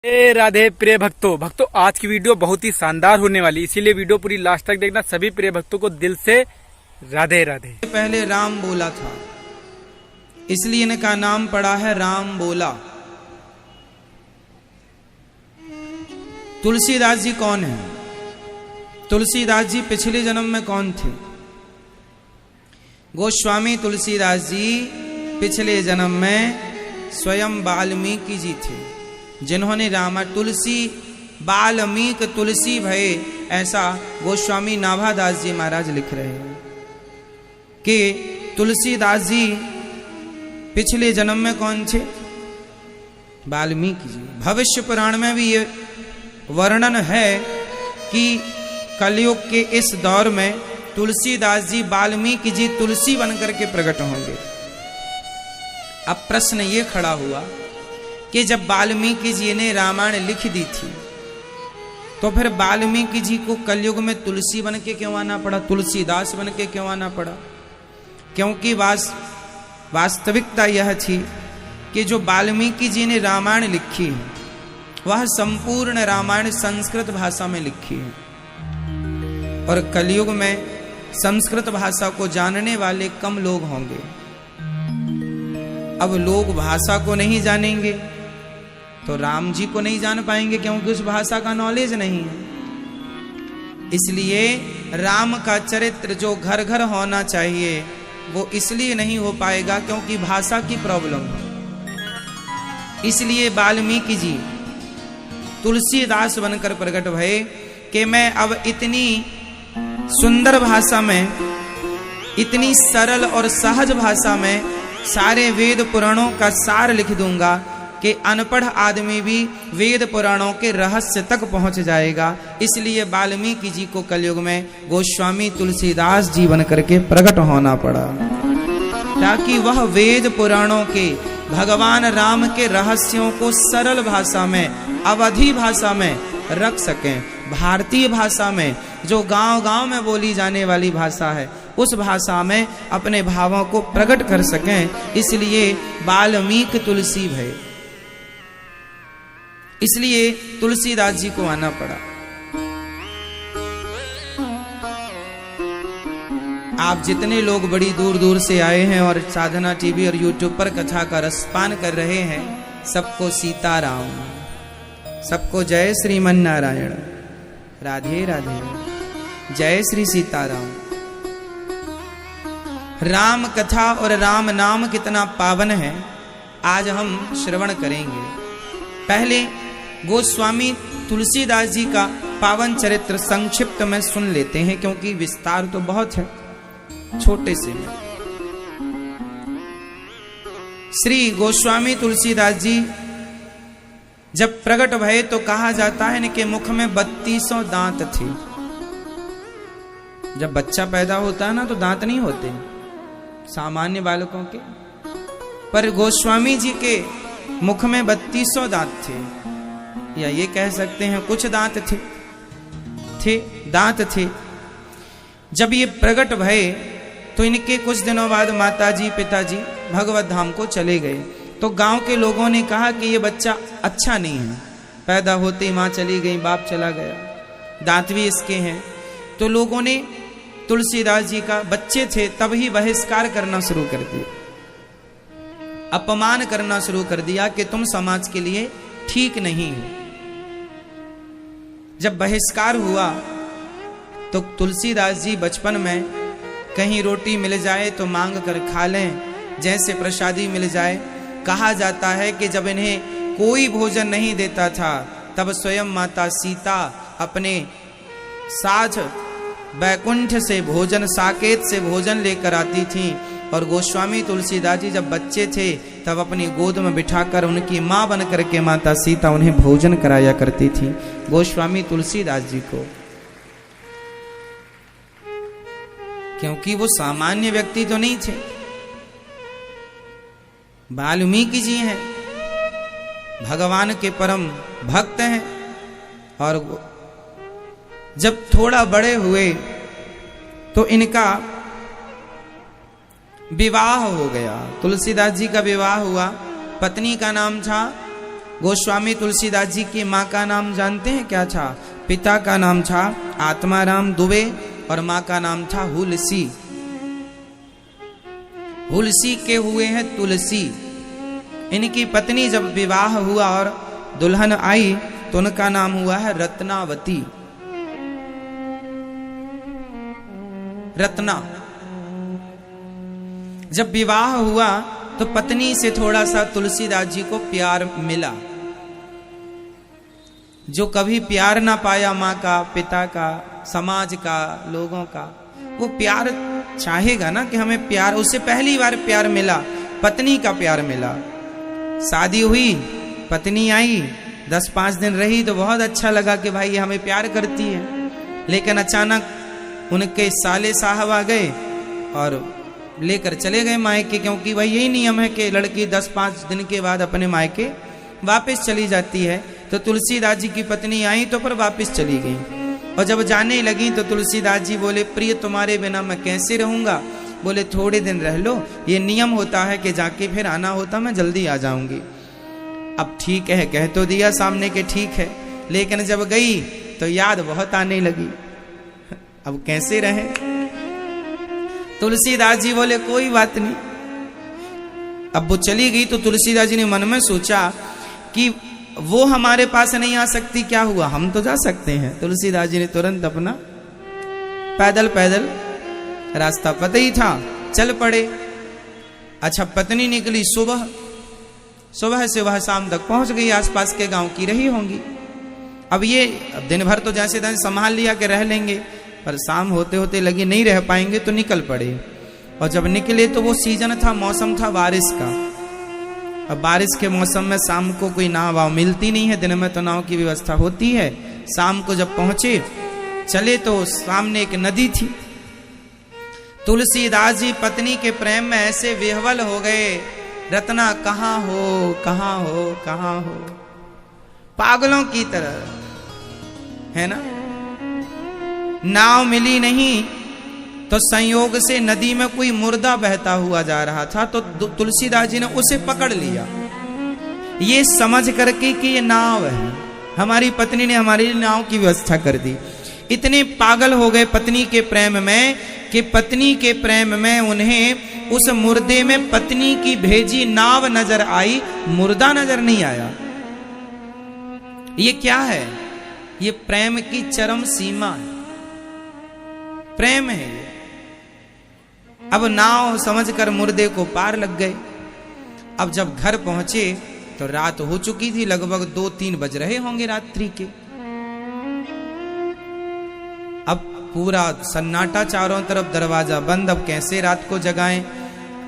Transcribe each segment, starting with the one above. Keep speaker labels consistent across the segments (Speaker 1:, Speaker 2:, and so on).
Speaker 1: राधे प्रिय भक्तों आज की वीडियो बहुत ही शानदार होने वाली, इसीलिए वीडियो पूरी लास्ट तक देखना। सभी प्रिय भक्तों को दिल से राधे राधे।
Speaker 2: पहले राम बोला था, इसलिए इनका नाम पड़ा है राम बोला। तुलसीदास जी कौन है? तुलसीदास जी पिछले जन्म में कौन थे? गोस्वामी तुलसीदास जी पिछले जन्म में स्वयं वाल्मीकि जी थे, जिन्होंने रामायण तुलसी वाल्मीकि तुलसी भये, ऐसा गोस्वामी नाभादास जी महाराज लिख रहे हैं कि तुलसीदास जी पिछले जन्म में कौन थे? वाल्मीकि जी। भविष्य पुराण में भी ये वर्णन है कि कलयुग के इस दौर में तुलसीदास जी वाल्मीकि जी तुलसी बनकर के प्रकट होंगे। अब प्रश्न ये खड़ा हुआ कि जब वाल्मीकि जी ने रामायण लिख दी थी तो फिर वाल्मीकि जी को कलयुग में तुलसी बन के क्यों आना पड़ा, तुलसीदास बन के क्यों आना पड़ा? क्योंकि वास्तविकता यह थी कि जो वाल्मीकि जी ने रामायण लिखी है वह संपूर्ण रामायण संस्कृत भाषा में लिखी है, और कलयुग में संस्कृत भाषा को जानने वाले कम लोग होंगे। अब लोग भाषा को नहीं जानेंगे तो राम जी को नहीं जान पाएंगे, क्योंकि उस भाषा का नॉलेज नहीं है। इसलिए राम का चरित्र जो घर घर होना चाहिए वो इसलिए नहीं हो पाएगा क्योंकि भाषा की प्रॉब्लम है। इसलिए वाल्मीकि जी तुलसीदास बनकर प्रकट भये कि मैं अब इतनी सुंदर भाषा में, इतनी सरल और सहज भाषा में सारे वेद पुराणों का सार लिख दूंगा कि अनपढ़ आदमी भी वेद पुराणों के रहस्य तक पहुंच जाएगा। इसलिए वाल्मीकि जी को कलयुग में गोस्वामी तुलसीदास जी बन करके प्रकट होना पड़ा, ताकि वह वेद पुराणों के भगवान राम के रहस्यों को सरल भाषा में, अवधी भाषा में रख सकें। भारतीय भाषा में, जो गांव-गांव में बोली जाने वाली भाषा है, उस भाषा में अपने भावों को प्रकट कर सकें। इसलिए वाल्मीकि तुलसी भये, इसलिए तुलसीदास जी को आना पड़ा। आप जितने लोग बड़ी दूर दूर से आए हैं और साधना टीवी और यूट्यूब पर कथा का रसपान कर रहे हैं, सबको सीताराम, सबको जय श्रीमन नारायण, राधे राधे, जय श्री सीताराम। राम कथा और राम नाम कितना पावन है, आज हम श्रवण करेंगे। पहले गोस्वामी तुलसीदास जी का पावन चरित्र संक्षिप्त में सुन लेते हैं, क्योंकि विस्तार तो बहुत है, छोटे से में। श्री गोस्वामी तुलसीदास जी जब प्रकट भये तो कहा जाता है इनके मुख में 3200 दांत थे। जब बच्चा पैदा होता है ना तो दांत नहीं होते सामान्य बालकों के, पर गोस्वामी जी के मुख में 3200 दांत थे, या ये कह सकते हैं कुछ दांत दांत थे। जब ये प्रकट भये तो इनके कुछ दिनों बाद माताजी पिताजी भगवत धाम को चले गए। तो गांव के लोगों ने कहा कि ये बच्चा अच्छा नहीं है, पैदा होते ही माँ चली गई, बाप चला गया, दांत भी इसके हैं। तो लोगों ने तुलसीदास जी का, बच्चे थे तब ही बहिष्कार करना शुरू कर दिया, अपमान करना शुरू कर दिया कि तुम समाज के लिए ठीक नहीं हो। जब बहिष्कार हुआ तो तुलसीदास जी बचपन में कहीं रोटी मिल जाए तो मांग कर खा लें, जैसे प्रसादी मिल जाए। कहा जाता है कि जब इन्हें कोई भोजन नहीं देता था तब स्वयं माता सीता अपने साथ बैकुंठ से भोजन, साकेत से भोजन लेकर आती थी, और गोस्वामी तुलसीदास जी जब बच्चे थे तब अपनी गोद में बिठाकर उनकी माँ बन करके माता सीता उन्हें भोजन कराया करती थी। गोस्वामी तुलसीदास जी को, क्योंकि वो सामान्य व्यक्ति तो नहीं थे, वाल्मीकि जी हैं, भगवान के परम भक्त हैं। और जब थोड़ा बड़े हुए तो इनका विवाह हो गया। तुलसीदास जी का विवाह हुआ, पत्नी का नाम था गोस्वामी तुलसीदास जी की माँ का नाम जानते हैं क्या था? पिता का नाम था आत्माराम दुबे और माँ का नाम था हुलसी। हुलसी के हुए हैं तुलसी। इनकी पत्नी जब विवाह हुआ और दुल्हन आई तो उनका नाम हुआ है रत्नावती। रत्ना। जब विवाह हुआ तो पत्नी से थोड़ा सा तुलसीदास जी को प्यार मिला। जो कभी प्यार ना पाया माँ का, पिता का, समाज का, लोगों का, वो प्यार चाहेगा ना कि हमें प्यार। उससे पहली बार प्यार मिला, पत्नी का प्यार मिला। शादी हुई, पत्नी आई, 10-5 दिन रही तो बहुत अच्छा लगा कि भाई ये हमें प्यार करती है। लेकिन अचानक उनके साले साहब आ गए और लेकर चले गए मायके, क्योंकि भाई यही नियम है कि लड़की 10-5 दिन के बाद अपने मायके वापस चली जाती है। तो तुलसीदास जी की पत्नी आई तो पर वापस चली गई, और जब जाने लगी तो तुलसीदास जी बोले, प्रिय तुम्हारे बिना मैं कैसे रहूंगा? बोले थोड़े दिन रह लो, ये नियम होता है कि जाके फिर आना होता, मैं जल्दी आ जाऊंगी। अब ठीक है कह तो दिया सामने के ठीक है, लेकिन जब गई तो याद बहुत आने लगी। अब कैसे रहे? तुलसीदास जी बोले कोई बात नहीं। अब वो चली गई तो तुलसीदास जी ने मन में सोचा कि वो हमारे पास नहीं आ सकती, क्या हुआ, हम तो जा सकते हैं। तुलसीदास जी ने तुरंत अपना पैदल पैदल, रास्ता पता ही था, चल पड़े। अच्छा, पत्नी निकली सुबह, सुबह से वह शाम तक पहुंच गई, आसपास के गांव की रही होंगी। अब ये दिन भर तो जैसे तैसे संभाल लिया कि रह लेंगे, पर शाम होते होते लगी नहीं रह पाएंगे तो निकल पड़े। और जब निकले तो वो सीजन था, मौसम था बारिश का। अब बारिश के मौसम में शाम को कोई नाव वाव मिलती नहीं है, दिन में तो नाव की व्यवस्था होती है। शाम को जब पहुंचे, चले तो सामने एक नदी थी। तुलसीदास जी पत्नी के प्रेम में ऐसे विह्वल हो गए, रत्ना कहाँ हो, कहाँ हो, कहाँ हो, पागलों की तरह, है ना। नाव मिली नहीं तो संयोग से नदी में कोई मुर्दा बहता हुआ जा रहा था, तो तुलसीदास जी ने उसे पकड़ लिया, ये समझ करके कि ये नाव है, हमारी पत्नी ने हमारी नाव की व्यवस्था कर दी। इतने पागल हो गए पत्नी के प्रेम में कि पत्नी के प्रेम में उन्हें उस मुर्दे में पत्नी की भेजी नाव नजर आई, मुर्दा नजर नहीं आया। ये क्या है? ये प्रेम की चरम सीमा है, प्रेम है ये। अब नाव समझकर मुर्दे को पार लग गए। अब जब घर पहुंचे तो रात हो चुकी थी, लगभग 2-3 बज रहे होंगे रात्रि के। अब पूरा सन्नाटा, चारों तरफ दरवाजा बंद, अब कैसे रात को जगाएं?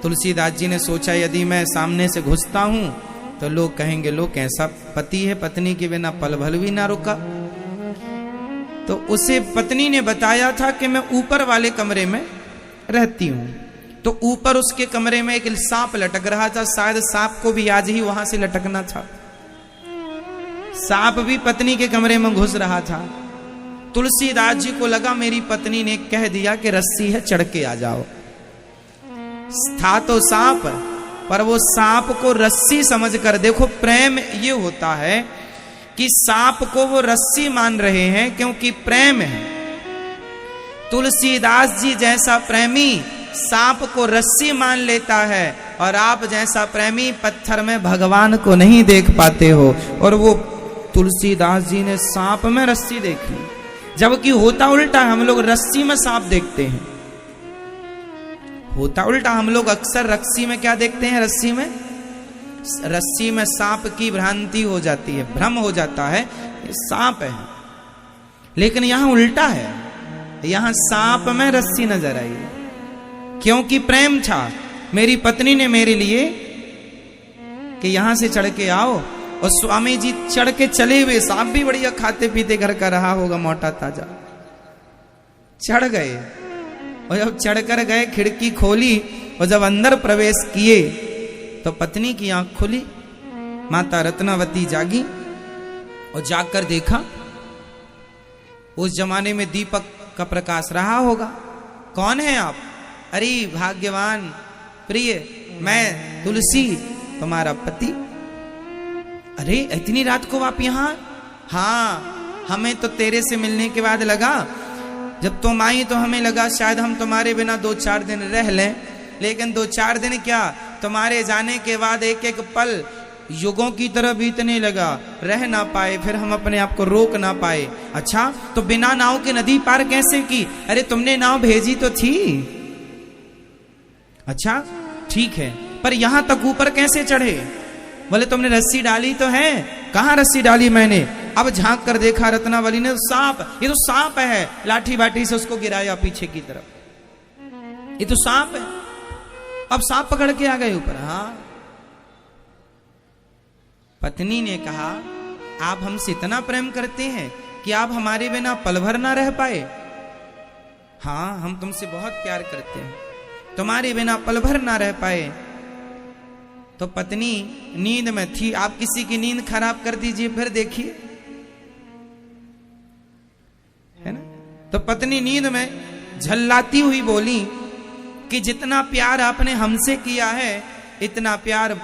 Speaker 2: तुलसीदास जी ने सोचा यदि मैं सामने से घुसता हूं तो लोग कहेंगे, लो कैसा पति है, पत्नी के बिना पल भर भी ना रुका। तो उसे पत्नी ने बताया था कि मैं ऊपर वाले कमरे में रहती हूं। तो ऊपर उसके कमरे में एक सांप लटक रहा था, शायद सांप को भी आज ही वहां से लटकना था। सांप भी पत्नी के कमरे में घुस रहा था। तुलसीदास जी को लगा मेरी पत्नी ने कह दिया कि रस्सी है, चढ़ के आ जाओ। था तो सांप, पर वो सांप को रस्सी समझकर, देखो प्रेम ये होता है कि सांप को वो रस्सी मान रहे हैं क्योंकि प्रेम है। तुलसीदास जी जैसा प्रेमी सांप को रस्सी मान लेता है, और आप जैसा प्रेमी पत्थर में भगवान को नहीं देख पाते हो। और वो तुलसीदास जी ने सांप में रस्सी देखी, जबकि होता उल्टा, हम लोग रस्सी में सांप देखते हैं। होता उल्टा, हम लोग अक्सर रस्सी में क्या देखते हैं? रस्सी में सांप की भ्रांति हो जाती है, भ्रम हो जाता है, ये सांप है। लेकिन यहां उल्टा है, यहां सांप में रस्सी नजर आई, क्योंकि प्रेम था। मेरी पत्नी ने मेरे लिए कि यहां से चढ़ के आओ, और स्वामी जी चढ़ के चले हुए, सांप भी बढ़िया खाते पीते घर का रहा होगा, मोटा ताजा, चढ़ गए। और जब चढ़कर गए, खिड़की खोली, और जब अंदर प्रवेश किए तो पत्नी की आंख खुली, माता रत्नावती जागी, और जाकर देखा, उस जमाने में दीपक का प्रकाश रहा होगा। कौन है आप? अरे भाग्यवान प्रिय, मैं तुलसी, तुम्हारा पति। अरे इतनी रात को आप यहाँ? हाँ, हमें तो तेरे से मिलने के बाद लगा, जब तुम आई तो हमें लगा शायद हम तुम्हारे बिना 2-4 दिन रह लें, लेकिन 2-4 दिन क्या, तुम्हारे जाने के बाद एक एक पल युगों की तरह बीतने लगा, रह ना पाए, फिर हम अपने आप को रोक ना पाए। अच्छा, तो बिना नाव के नदी पार कैसे की? अरे तुमने नाव भेजी तो थी। अच्छा ठीक है, पर यहां तक ऊपर कैसे चढ़े? बोले तुमने रस्सी डाली तो है। कहां रस्सी डाली मैंने? अब झांक कर देखा रत्नावली ने, सांप, ये तो सांप है। लाठी बाटी से उसको गिराया पीछे की तरफ, ये तो सांप है। अब सांप पकड़ के आ गए ऊपर। हाँ, पत्नी ने कहा आप हमसे इतना प्रेम करते हैं कि आप हमारे बिना पल भर ना रह पाए? हाँ, हम तुमसे बहुत प्यार करते हैं, तुम्हारे बिना पल भर ना रह पाए। तो पत्नी नींद में थी, आप किसी की नींद खराब कर दीजिए फिर देखिए, है ना। तो पत्नी नींद में झल्लाती हुई बोली कि जितना प्यार आपने हमसे किया है, इतना प्यार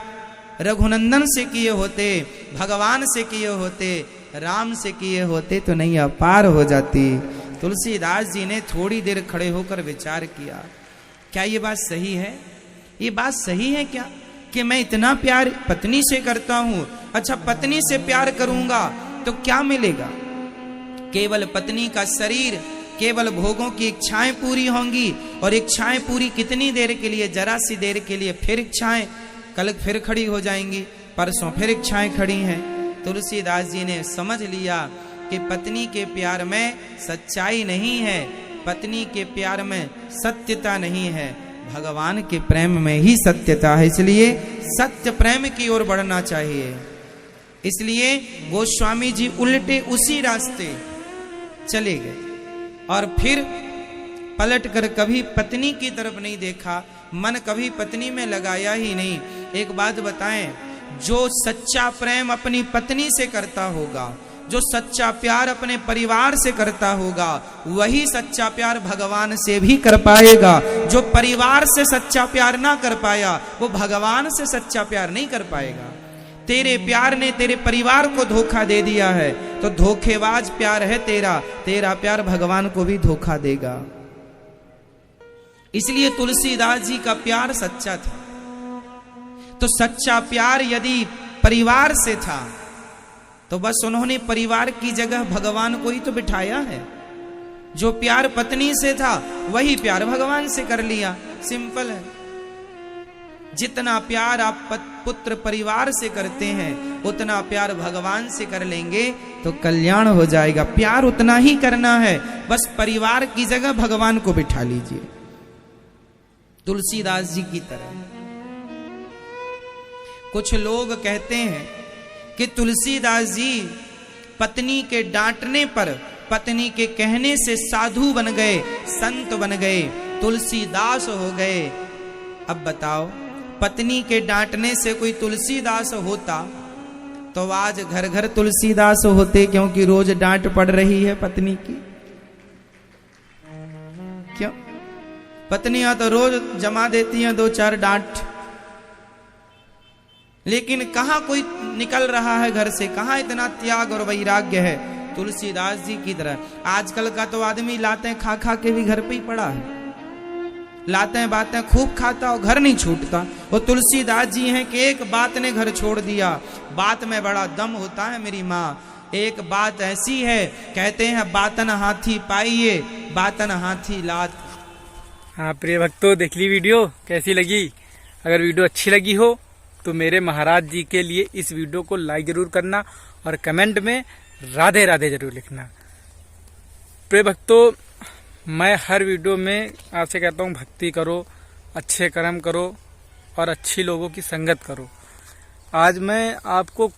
Speaker 2: रघुनंदन से किए होते, भगवान से किए होते, राम से किए होते तो नहीं अपार हो जाती। तुलसीदास जी ने थोड़ी देर खड़े होकर विचार किया, क्या ये बात सही है? ये बात सही है क्या कि मैं इतना प्यार पत्नी से करता हूं? अच्छा, पत्नी से प्यार करूंगा तो क्या मिलेगा? केवल पत्नी का शरीर, केवल भोगों की इच्छाएं पूरी होंगी, और इच्छाएं पूरी कितनी देर के लिए? जरा सी देर के लिए, फिर इच्छाएं कल फिर खड़ी हो जाएंगी, परसों फिर इच्छाएं खड़ी हैं। तुलसीदास जी ने समझ लिया कि पत्नी के प्यार में सच्चाई नहीं है, पत्नी के प्यार में सत्यता नहीं है, भगवान के प्रेम में ही सत्यता है। इसलिए सत्य प्रेम की ओर बढ़ना चाहिए। इसलिए गोस्वामी जी उल्टे उसी रास्ते चले गए और फिर पलट कर कभी पत्नी की तरफ नहीं देखा, मन कभी पत्नी में लगाया ही नहीं। एक बात बताएं, जो सच्चा प्रेम अपनी पत्नी से करता होगा, जो सच्चा प्यार अपने परिवार से करता होगा, वही सच्चा प्यार भगवान से भी कर पाएगा। जो परिवार से सच्चा प्यार ना कर पाया, वो भगवान से सच्चा प्यार नहीं कर पाएगा। तेरे प्यार ने तेरे परिवार को धोखा दे दिया है, तो धोखेबाज प्यार है तेरा, तेरा प्यार भगवान को भी धोखा देगा। इसलिए तुलसीदास जी का प्यार सच्चा था। तो सच्चा प्यार यदि परिवार से था, तो बस उन्होंने परिवार की जगह भगवान को ही तो बिठाया है। जो प्यार पत्नी से था, वही प्यार भगवान से कर लिया। सिंपल है। जितना प्यार आप पुत्र परिवार से करते हैं, उतना प्यार भगवान से कर लेंगे तो कल्याण हो जाएगा। प्यार उतना ही करना है, बस परिवार की जगह भगवान को बिठा लीजिए, तुलसीदास जी की तरह। कुछ लोग कहते हैं कि तुलसीदास जी पत्नी के डांटने पर, पत्नी के कहने से साधु बन गए, संत बन गए, तुलसीदास हो गए। अब बताओ, पत्नी के डांटने से कोई तुलसीदास होता तो आज घर घर तुलसीदास होते, क्योंकि रोज डांट पड़ रही है पत्नी की। क्यों? पत्नियां तो रोज जमा देती हैं 2-4 डांट, लेकिन कहां कोई निकल रहा है घर से, कहां इतना त्याग और वैराग्य है तुलसीदास जी की तरह। आजकल का तो आदमी लाते खा खा के भी घर पे ही पड़ा है, लाते बातें खूब खाता और घर नहीं छूटता। वो तुलसीदास जी हैं कि एक बात ने घर छोड़ दिया। बात में बड़ा दम होता है मेरी माँ। एक बात ऐसी है, कहते हैं बातन हाथी पाइए, बातन हाथी लात।
Speaker 1: हाँ प्रिय भक्तों, देख ली वीडियो, कैसी लगी? अगर वीडियो अच्छी लगी हो तो मेरे महाराज जी के लिए इस वीडियो को लाइक जरूर करना और कमेंट में राधे राधे जरूर लिखना। प्रिय भक्तों, मैं हर वीडियो में आपसे कहता हूँ भक्ति करो, अच्छे कर्म करो और अच्छी लोगों की संगत करो। आज मैं आपको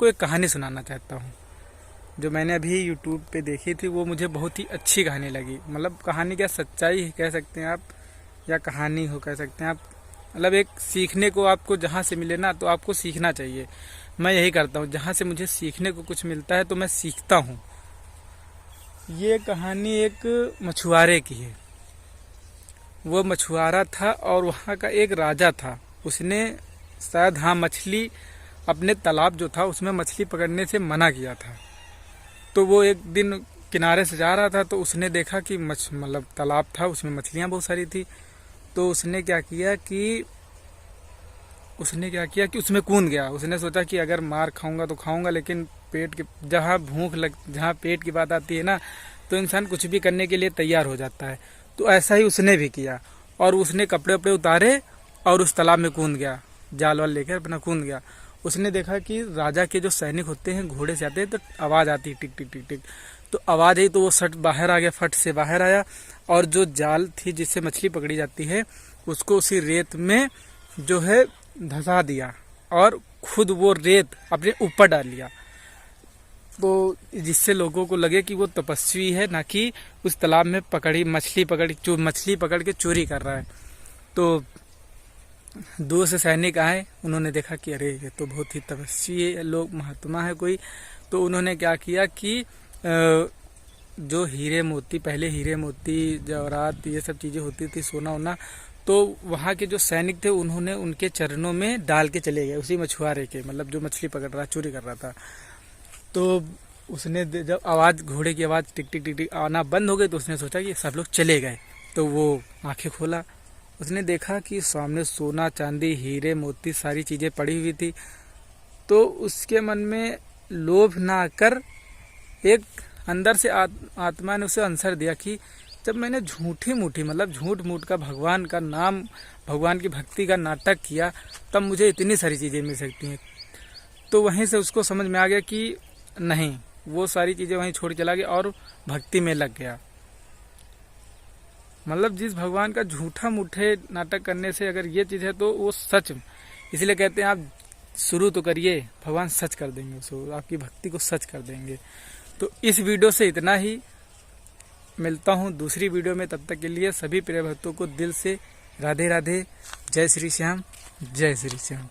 Speaker 1: एक कहानी सुनाना चाहता हूँ, जो मैंने अभी यूट्यूब पे देखी थी। वो मुझे बहुत ही अच्छी कहानी लगी। मतलब कहानी क्या, सच्चाई कह सकते हैं आप, या कहानी हो कह सकते हैं आप। मतलब एक सीखने को आपको जहाँ से मिले ना, तो आपको सीखना चाहिए। मैं यही करता हूँ, जहाँ से मुझे सीखने को कुछ मिलता है तो मैं सीखता हूँ। ये कहानी एक मछुआरे की है। वो मछुआरा था और वहाँ का एक राजा था। उसने शायद मछली अपने तालाब जो था उसमें मछली पकड़ने से मना किया था। तो वो एक दिन किनारे से जा रहा था तो उसने देखा कि मतलब तालाब था, उसमें मछलियां बहुत सारी थी। तो उसने क्या किया कि उसमें कूद गया। उसने सोचा कि अगर मार खाऊंगा तो खाऊंगा, लेकिन जहाँ पेट की बात आती है ना, तो इंसान कुछ भी करने के लिए तैयार हो जाता है। तो ऐसा ही उसने भी किया और उसने कपड़े वपड़े उतारे और उस तालाब में कूद गया, जाल वाल लेकर अपना कूद गया। उसने देखा कि राजा के जो सैनिक होते हैं घोड़े से आते हैं तो आवाज़ आती है टिक टिक टिक टिक। तो आवाज़ आई तो वो सट बाहर आ गया, फट से बाहर आया और जो जाल थी जिससे मछली पकड़ी जाती है उसको उसी रेत में जो है धंसा दिया और खुद वो रेत अपने ऊपर डाल लिया। तो जिससे लोगों को लगे कि वो तपस्वी है, ना कि उस तालाब में मछली पकड़ के चोरी कर रहा है। तो दूर से सैनिक आए, उन्होंने देखा कि अरे ये तो बहुत ही तपस्वी है, लोग महात्मा है कोई। तो उन्होंने क्या किया कि जो पहले हीरे मोती जवाहरात ये सब चीज़ें होती थी, सोना वोना, तो वहाँ के जो सैनिक थे उन्होंने उनके चरणों में डाल के चले गए, उसी मछुआरे के, मतलब जो मछली पकड़ रहा चोरी कर रहा था। तो उसने जब घोड़े की आवाज़ टिक टिक टिक टिक आना बंद हो गई तो उसने सोचा कि सब लोग चले गए। तो वो आंखें खोला, उसने देखा कि सामने सोना चांदी हीरे मोती सारी चीज़ें पड़ी हुई थी। तो उसके मन में लोभ ना आकर एक अंदर से आत्मा ने उसे आंसर दिया कि जब मैंने झूठ मूठ का भगवान का नाम, भगवान की भक्ति का नाटक किया, तब मुझे इतनी सारी चीज़ें मिल सकती हैं। तो वहीं से उसको समझ में आ गया कि नहीं, वो सारी चीज़ें वहीं छोड़ चला गया और भक्ति में लग गया। मतलब जिस भगवान का झूठा मूठे नाटक करने से अगर ये चीज़ है तो वो सच, इसलिए कहते हैं आप शुरू तो करिए, भगवान सच कर देंगे, उसको आपकी भक्ति को सच कर देंगे। तो इस वीडियो से इतना ही, मिलता हूँ दूसरी वीडियो में। तब तक के लिए सभी प्रिय भक्तों को दिल से राधे राधे, जय श्री श्याम, जय श्री श्याम।